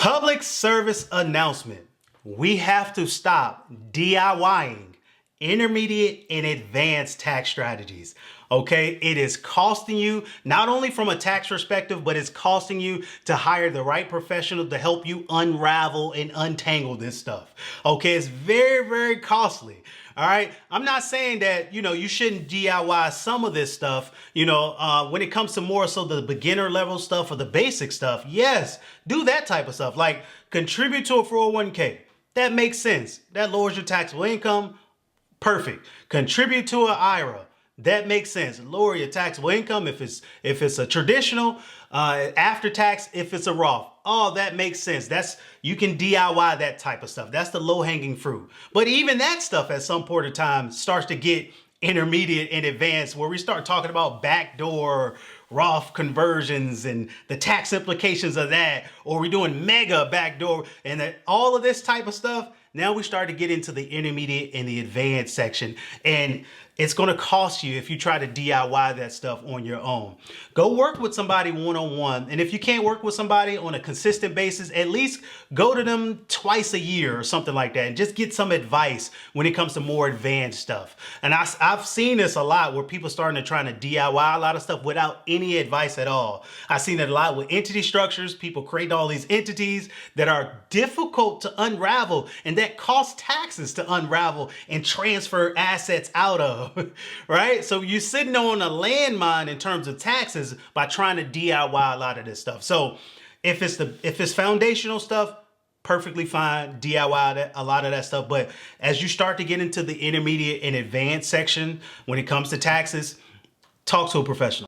Public service announcement. We have to stop DIYing intermediate and advanced tax strategies. Okay, it is costing you not only from a tax perspective, but it's costing you to hire the right professional to help you unravel and untangle this stuff. Okay, it's very, very costly. All right. I'm not saying that, you shouldn't DIY some of this stuff, when it comes to more so the beginner level stuff or the basic stuff. Yes, do that type of stuff, like contribute to a 401k. That makes sense. That lowers your taxable income. Perfect. Contribute to an IRA. That makes sense. Lower your taxable income if it's a traditional, after tax if it's a Roth. Oh, that makes sense. You can DIY that type of stuff. That's the low hanging fruit. But even that stuff at some point in time starts to get intermediate and advanced, where we start talking about backdoor Roth conversions and the tax implications of that, or we're doing mega backdoor and all of this type of stuff. Now we start to get into the intermediate and the advanced section, and it's going to cost you if you try to DIY that stuff on your own. Go work with somebody one-on-one. And if you can't work with somebody on a consistent basis, at least go to them twice a year or something like that and just get some advice when it comes to more advanced stuff. And I've seen this a lot where people starting to try to DIY a lot of stuff without any advice at all. I've seen it a lot with entity structures, people create all these entities that are difficult to unravel and that cost taxes to unravel and transfer assets out of. Right? So you're sitting on a landmine in terms of taxes by trying to DIY a lot of this stuff. So if it's foundational stuff, perfectly fine, DIY a lot of that stuff. But as you start to get into the intermediate and advanced section when it comes to taxes, talk to a professional.